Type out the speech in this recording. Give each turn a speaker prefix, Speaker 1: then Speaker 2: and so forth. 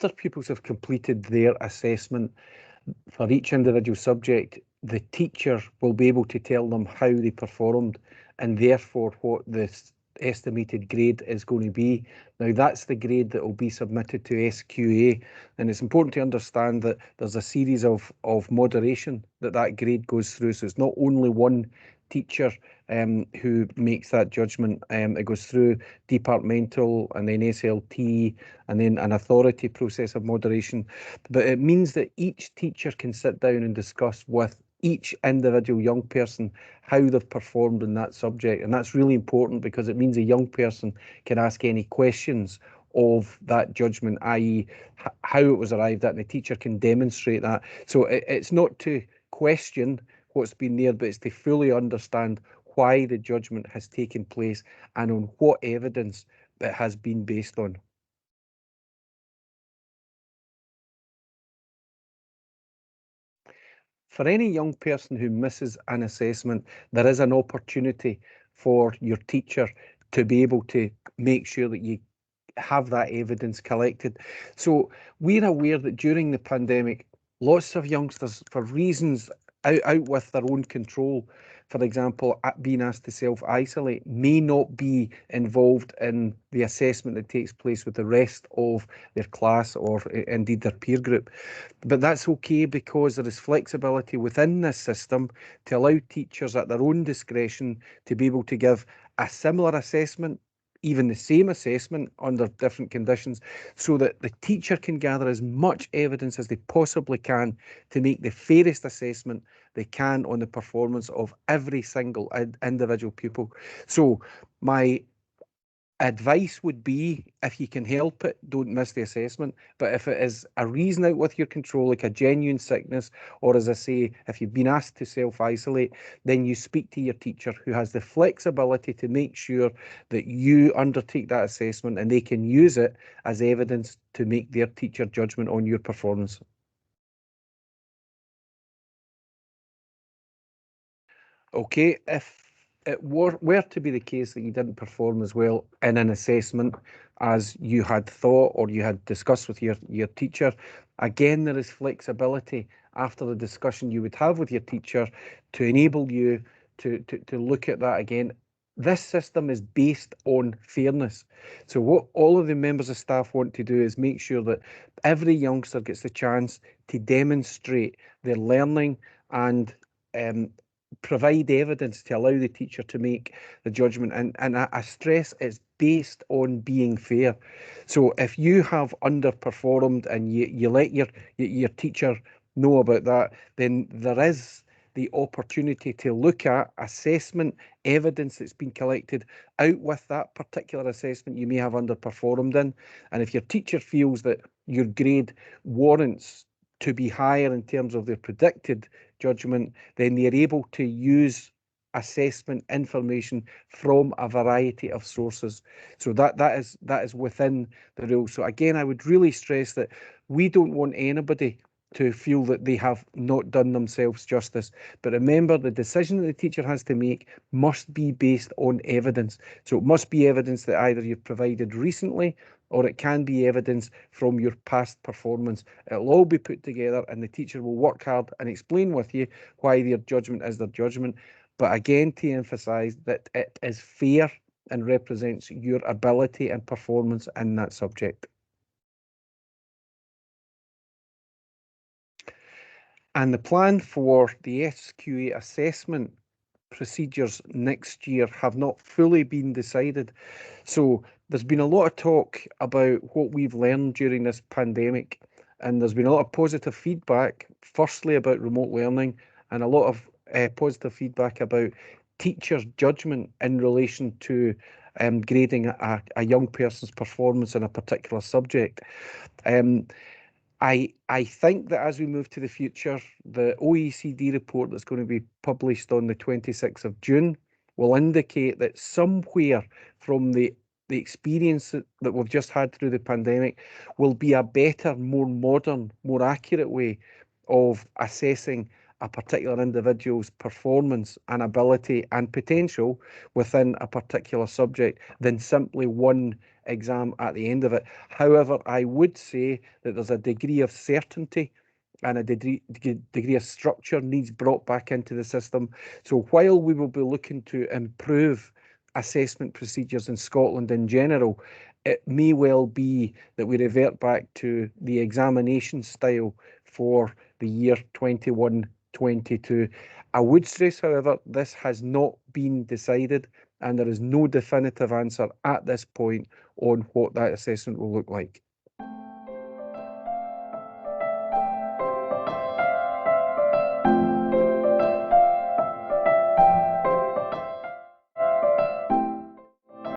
Speaker 1: after pupils have completed their assessment for each individual subject, the teacher will be able to tell them how they performed and therefore what the estimated grade is going to be. Now that's the grade that will be submitted to SQA, and it's important to understand that there's a series of moderation that grade goes through. So it's not only one teacher who makes that judgment. It goes through departmental and then SLT and then an authority process of moderation. But it means that each teacher can sit down and discuss with each individual young person how they've performed in that subject. And that's really important because it means a young person can ask any questions of that judgment, i.e. how it was arrived at, and the teacher can demonstrate that. So it's not to question what's been there, but it's to fully understand why the judgment has taken place and on what evidence it has been based on. For any young person who misses an assessment, there is an opportunity for your teacher to be able to make sure that you have that evidence collected. So we're aware that during the pandemic, lots of youngsters, for reasons out with their own control, for example, being asked to self-isolate, may not be involved in the assessment that takes place with the rest of their class or indeed their peer group. But that's okay because there is flexibility within this system to allow teachers at their own discretion to be able to give a similar assessment, even the same assessment under different conditions, so that the teacher can gather as much evidence as they possibly can to make the fairest assessment they can on the performance of every single individual pupil. So my advice would be, if you can help it, don't miss the assessment. But if it is a reason out with your control, like a genuine sickness, or as I say, if you've been asked to self-isolate, then you speak to your teacher who has the flexibility to make sure that you undertake that assessment and they can use it as evidence to make their teacher judgment on your performance. Okay, if it were to be the case that you didn't perform as well in an assessment as you had thought or you had discussed with your teacher, again, there is flexibility after the discussion you would have with your teacher to enable you to look at that again. This system is based on fairness. So what all of the members of staff want to do is make sure that every youngster gets the chance to demonstrate their learning and provide evidence to allow the teacher to make the judgment. And I stress it's based on being fair. So if you have underperformed and you let your teacher know about that, then there is the opportunity to look at assessment evidence that's been collected out with that particular assessment you may have underperformed in. And if your teacher feels that your grade warrants to be higher in terms of their predicted judgment, then they're able to use assessment information from a variety of sources. So that is within the rules. So again, I would really stress that we don't want anybody to feel that they have not done themselves justice. But remember, the decision that the teacher has to make must be based on evidence. So it must be evidence that either you've provided recently or it can be evidence from your past performance. It'll all be put together and the teacher will work hard and explain with you why their judgment is their judgment. But again, to emphasise that it is fair and represents your ability and performance in that subject. And the plan for the SQA assessment procedures next year have not fully been decided. So there's been a lot of talk about what we've learned during this pandemic, and there's been a lot of positive feedback, firstly about remote learning, and a lot of positive feedback about teachers' judgment in relation to grading a young person's performance in a particular subject. I think that as we move to the future, the OECD report that's going to be published on the 26th of June will indicate that somewhere from the experience that we've just had through the pandemic will be a better, more modern, more accurate way of assessing a particular individual's performance and ability and potential within a particular subject than simply one exam at the end of it. However, I would say that there's a degree of certainty and a degree of structure needs brought back into the system. So while we will be looking to improve assessment procedures in Scotland in general, it may well be that we revert back to the examination style for the year 21-22. I would stress, however, this has not been decided and there is no definitive answer at this point on what that assessment will look like.